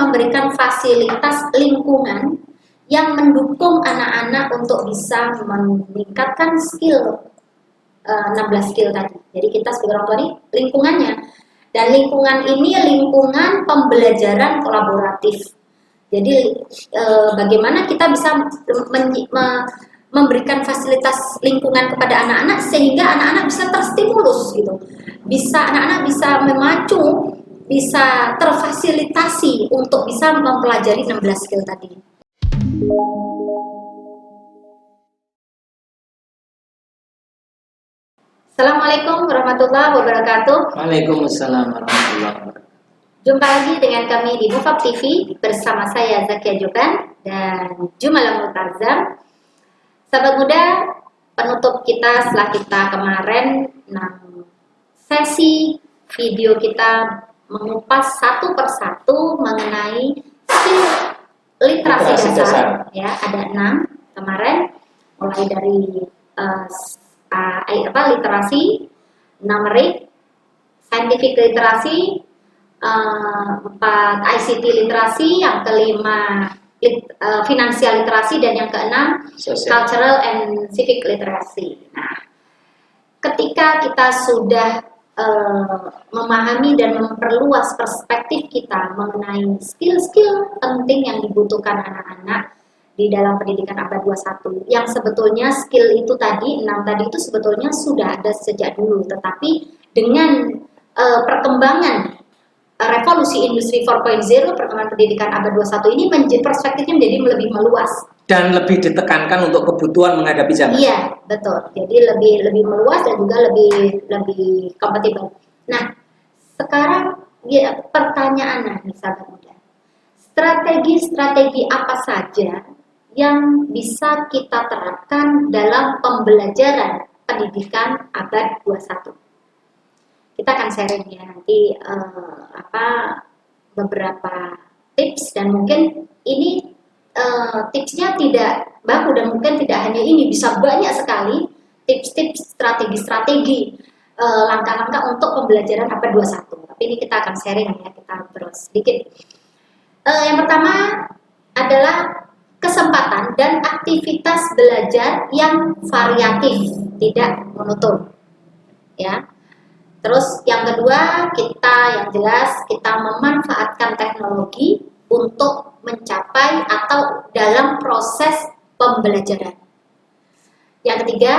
memberikan fasilitas lingkungan yang mendukung anak-anak untuk bisa meningkatkan skill 16 skill tadi. Jadi kita sebagai orang tua ini lingkungannya, dan lingkungan ini lingkungan pembelajaran kolaboratif. Jadi bagaimana kita bisa memberikan fasilitas lingkungan kepada anak-anak sehingga anak-anak bisa terstimulus gitu, anak-anak bisa memacu, bisa terfasilitasi untuk bisa mempelajari 16 skill tadi. Assalamualaikum warahmatullahi wabarakatuh. Waalaikumsalam warahmatullahi wabarakatuh. Jumpa lagi dengan kami di Mufab TV bersama saya Zakia Jokan dan Jumala Multazam. Sahabat muda, penutup kita setelah kita kemarin sesi video kita mengupas satu persatu mengenai skill literasi dasar. Ya, ada 6 kemarin, mulai dari literasi, numerik, scientific literasi, 4 ICT literasi, yang kelima finansial literasi, dan yang keenam cultural and civic literacy. Nah, ketika kita sudah memahami dan memperluas perspektif kita mengenai skill-skill penting yang dibutuhkan anak-anak di dalam pendidikan abad 21, yang sebetulnya skill itu tadi, 6 tadi itu sebetulnya sudah ada sejak dulu, tetapi dengan perkembangan revolusi industri 4.0, perkembangan pendidikan abad 21 ini perspektifnya menjadi lebih meluas dan lebih ditekankan untuk kebutuhan menghadapi zaman. Iya, betul. Jadi lebih meluas dan juga lebih kompatibel. Nah, sekarang ya, pertanyaannya nih sahabat muda, strategi-strategi apa saja yang bisa kita terapkan dalam pembelajaran pendidikan abad 21? Kita akan sharing ya nanti beberapa tips, dan mungkin ini tipsnya tidak baku dan mungkin tidak hanya ini, bisa banyak sekali tips-tips, strategi-strategi, langkah-langkah untuk pembelajaran abad 21. Tapi ini kita akan sharing ya, kita terus sedikit. Yang pertama adalah kesempatan dan aktivitas belajar yang variatif, tidak monoton. Ya. Terus yang kedua, yang jelas kita memanfaatkan teknologi untuk mencapai atau dalam proses pembelajaran. Yang ketiga,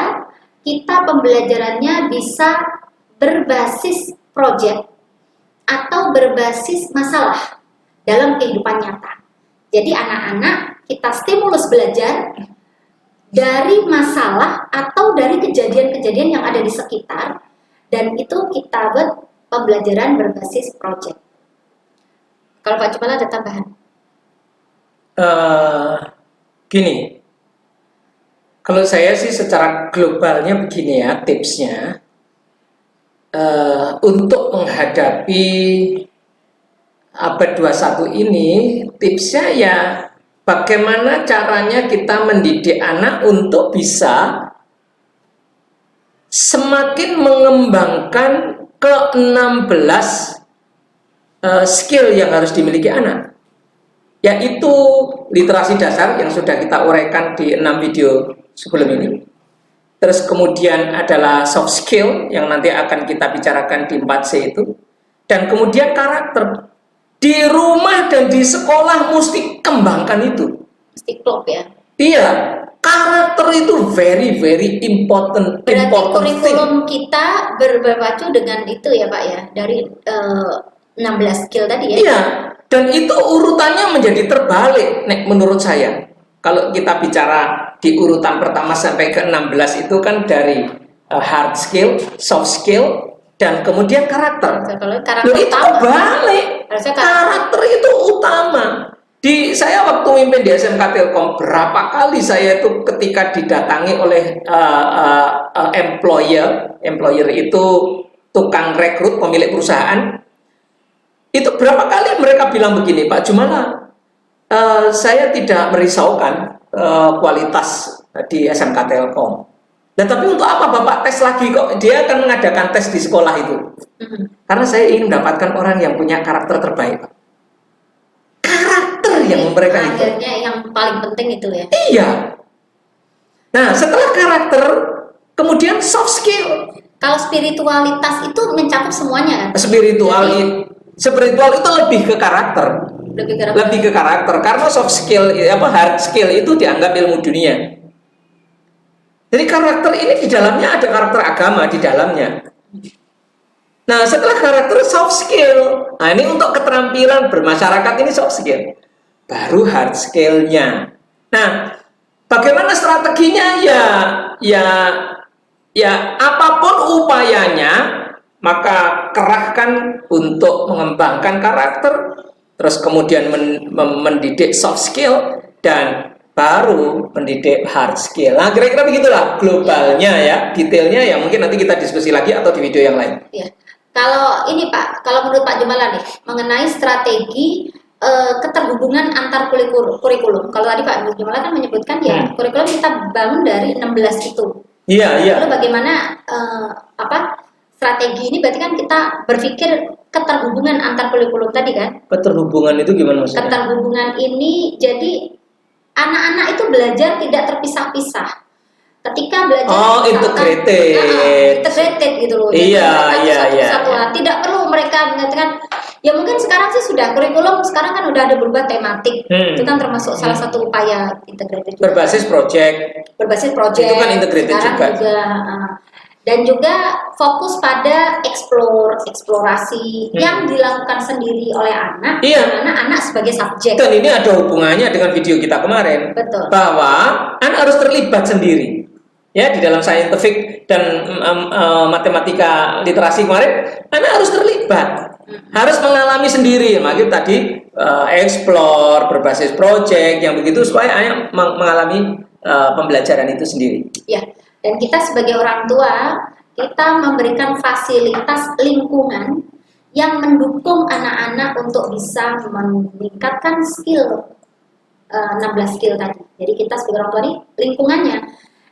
kita pembelajarannya bisa berbasis proyek atau berbasis masalah dalam kehidupan nyata. Jadi anak-anak kita stimulus belajar dari masalah atau dari kejadian-kejadian yang ada di sekitar, dan itu kita buat pembelajaran berbasis proyek. Kalau Pak Jumala ada tambahan? Gini, kalau saya sih secara globalnya begini ya tipsnya, untuk menghadapi abad 21 ini, tipsnya ya bagaimana caranya kita mendidik anak untuk bisa semakin mengembangkan ke-16 skill yang harus dimiliki anak, yaitu literasi dasar yang sudah kita uraikan di 6 video sebelum ini. Terus kemudian adalah soft skill yang nanti akan kita bicarakan di 4C itu. Dan kemudian karakter. Di rumah dan di sekolah mesti kembangkan itu. Mesti klop ya? Iya, karakter itu very important. Berarti kurikulum kita berpacu dengan itu ya Pak ya? Dari 16 skill tadi ya? Iya, dan itu urutannya menjadi terbalik menurut saya. Kalau kita bicara di urutan pertama sampai ke 16 itu kan dari hard skill, soft skill, dan kemudian karakter. Karakter itu kebalik. Karakter itu utama. Saya waktu mimpin di SMK Telkom, berapa kali saya itu ketika didatangi oleh employer itu tukang rekrut, pemilik perusahaan, itu berapa kali mereka bilang begini, Pak Jumala, saya tidak merisaukan kualitas di SMK Telkom. Nah, tapi untuk apa Bapak tes lagi kok? Dia akan mengadakan tes di sekolah itu. Karena saya ingin mendapatkan orang yang punya karakter terbaik. yang mereka itu. Akhirnya yang paling penting itu ya. Iya. Nah, setelah karakter, kemudian soft skill. Kalau spiritualitas itu mencakup semuanya kan? Spiritual itu lebih ke karakter. Lebih ke karakter karena soft skill hard skill itu dianggap ilmu dunia. Jadi karakter ini di dalamnya ada karakter agama di dalamnya. Nah, setelah karakter soft skill. Nah, ini untuk keterampilan bermasyarakat ini soft skill. Baru hard skill-nya. Nah, bagaimana strateginya? Ya apapun upayanya, maka kerahkan untuk mengembangkan karakter, terus kemudian mendidik soft skill, dan baru mendidik hard skill. Nah, kira-kira begitulah globalnya ya, detailnya ya mungkin nanti kita diskusi lagi atau di video yang lain. Ya. Kalau ini Pak, kalau menurut Pak Jumala nih, mengenai strategi keterhubungan antar kurikulum. Kalau tadi Pak Jumala kan menyebutkan ya, kurikulum kita bangun dari 16 itu. Iya. Lalu bagaimana strategi ini berarti kan kita berpikir keterhubungan antar kurikulum tadi kan? Keterhubungan itu gimana maksudnya? Keterhubungan ini jadi anak-anak itu belajar tidak terpisah-pisah. Ketika belajar integrated gitu loh. Iya. Tidak perlu mereka mengatakan ya mungkin sekarang sih sudah kurikulum sekarang kan udah ada berubah tematik. Itu kan termasuk salah satu upaya integrated juga. Berbasis project. Itu kan integrated juga. Dan juga fokus pada eksplorasi yang dilakukan sendiri oleh anak, anak sebagai subjek. Dan ini ada hubungannya dengan video kita kemarin. Betul. Bahwa anak harus terlibat sendiri. Ya, di dalam scientific dan matematika literasi kemarin, anak harus terlibat. Harus mengalami sendiri. Makanya tadi explore berbasis project yang begitu supaya anak mengalami pembelajaran itu sendiri. Ya. Dan kita sebagai orang tua, kita memberikan fasilitas lingkungan yang mendukung anak-anak untuk bisa meningkatkan skill 16 skill tadi. Jadi kita sebagai orang tua ini lingkungannya.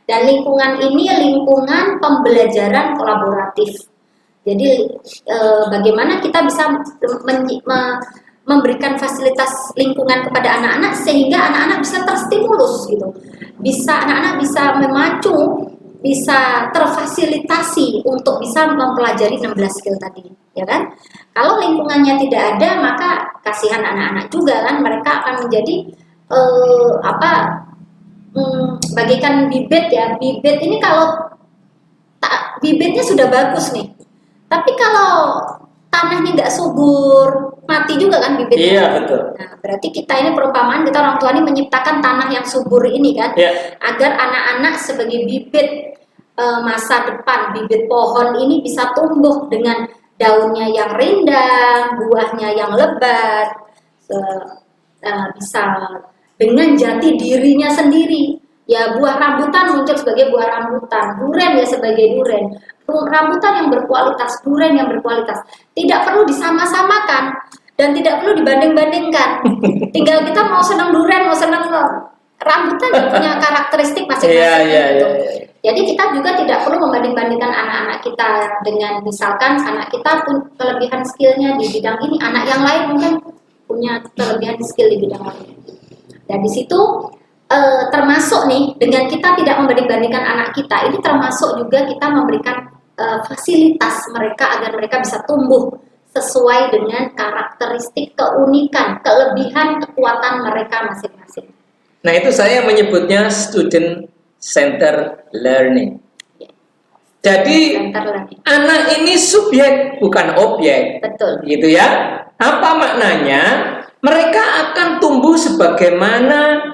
Dan lingkungan ini lingkungan pembelajaran kolaboratif. Jadi bagaimana kita bisa memberikan fasilitas lingkungan kepada anak-anak sehingga anak-anak bisa terstimulus gitu. Anak-anak bisa memacu, bisa terfasilitasi untuk bisa mempelajari 16 skill tadi, ya kan? Kalau lingkungannya tidak ada, maka kasihan anak-anak juga kan, mereka akan menjadi bagaikan bibit ya. Bibit ini kalau bibitnya sudah bagus nih, tapi kalau tanahnya nggak subur, mati juga kan bibitnya. Iya, betul. Nah, berarti kita ini perumpamaan, kita orang tua ini menciptakan tanah yang subur ini kan, agar anak-anak sebagai bibit masa depan, bibit pohon ini bisa tumbuh dengan daunnya yang rindang, buahnya yang lebat, bisa dengan jati dirinya sendiri. Ya, buah rambutan muncul sebagai buah rambutan, duren ya sebagai duren. Rambutan yang berkualitas, duren yang berkualitas. Tidak perlu disama-samakan dan tidak perlu dibanding-bandingkan. Tinggal kita mau senang duren, mau senang rambutan yang punya karakteristik masing-masing. Gitu. Jadi kita juga tidak perlu membanding-bandingkan anak-anak kita dengan misalkan anak kita pun kelebihan skillnya di bidang ini, anak yang lain mungkin punya kelebihan skill di bidang lain. Dan di situ termasuk nih dengan kita tidak membanding-bandingkan anak kita, ini termasuk juga kita memberikan fasilitas mereka agar mereka bisa tumbuh sesuai dengan karakteristik, keunikan, kelebihan, kekuatan mereka masing-masing. Nah, itu saya menyebutnya student center learning. Jadi anak ini subjek bukan objek. Betul. Gitu ya. Apa maknanya? Mereka akan tumbuh sebagaimana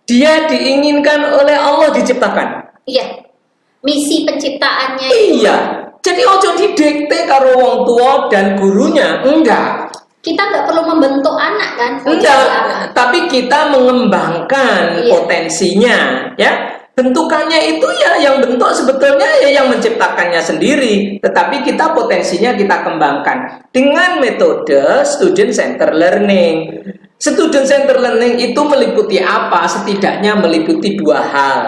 dia diinginkan oleh Allah diciptakan. Iya. Misi penciptaannya. Iya. Jadi ojo didikte karo wong tua dan gurunya. Enggak. Kita nggak perlu membentuk anak kan? Enggak. Tapi kita mengembangkan potensinya, ya. Bentukannya itu ya yang bentuk sebetulnya ya yang menciptakannya sendiri, tetapi kita potensinya kita kembangkan dengan metode student center learning. Student center learning itu meliputi apa? Setidaknya meliputi dua hal.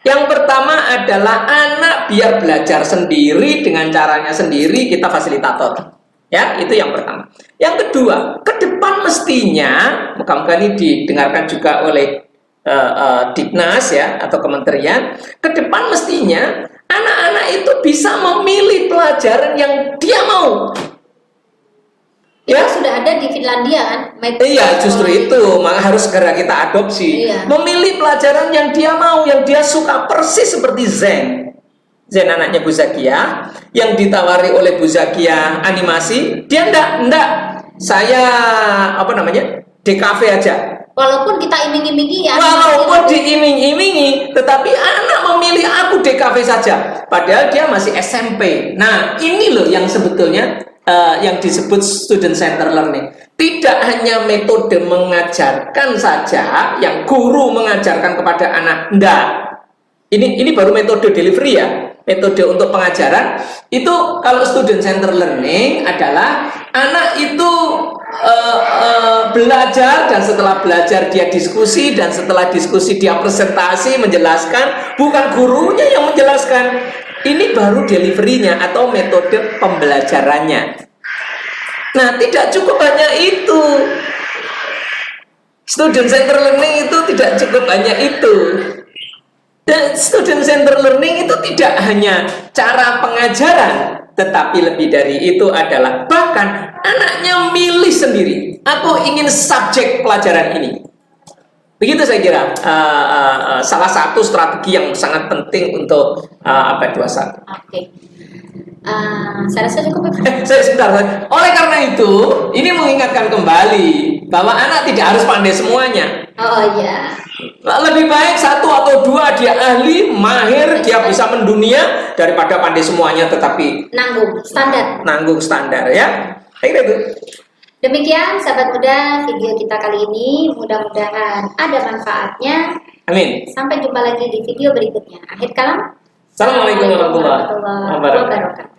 Yang pertama adalah anak biar belajar sendiri dengan caranya sendiri, kita fasilitator. Ya, itu yang pertama. Yang kedua, ke depan mestinya, moga-moga ini didengarkan juga oleh Dignas ya atau kementerian, ke depan mestinya anak-anak itu bisa memilih pelajaran yang dia mau. Itu sudah ada di Finlandia kan? Iya, justru itu maka harus segera kita adopsi. Iya. Memilih pelajaran yang dia mau, yang dia suka, persis seperti Zen. Zen anaknya Bu Zakia, yang ditawari oleh Bu Zakia animasi, dia enggak. Saya DKV aja. Walaupun kita iming-imingi ya. Walaupun diiming-imingi, tetapi anak memilih aku DKV saja. Padahal dia masih SMP. Nah, ini loh yang sebetulnya yang disebut student center learning. Tidak hanya metode mengajarkan saja, yang guru mengajarkan kepada anak. Enggak. Ini baru metode delivery ya. Metode untuk pengajaran itu kalau student center learning adalah anak itu belajar, dan setelah belajar dia diskusi, dan setelah diskusi dia presentasi menjelaskan, bukan gurunya yang menjelaskan. Ini baru deliverynya atau metode pembelajarannya. Nah, tidak cukup hanya itu. Student center learning itu tidak cukup hanya itu. Dan student center learning itu tidak hanya cara pengajaran, tetapi lebih dari itu adalah bahkan anaknya milih sendiri, aku ingin subjek pelajaran ini. Begitu saya kira salah satu strategi yang sangat penting untuk abad 21. Oke. Saya rasa cukup. Sebentar. Oleh karena itu, ini mengingatkan kembali bahwa anak tidak harus pandai semuanya. Oh iya. Lebih baik satu atau dua dia ahli, mahir, dia bisa mendunia daripada pandai semuanya tetapi nanggung standar ya. Kayak gitu. Demikian sahabat muda video kita kali ini, mudah-mudahan ada manfaatnya. Amin. Sampai jumpa lagi di video berikutnya. Akhir kalam. Assalamualaikum warahmatullahi wabarakatuh.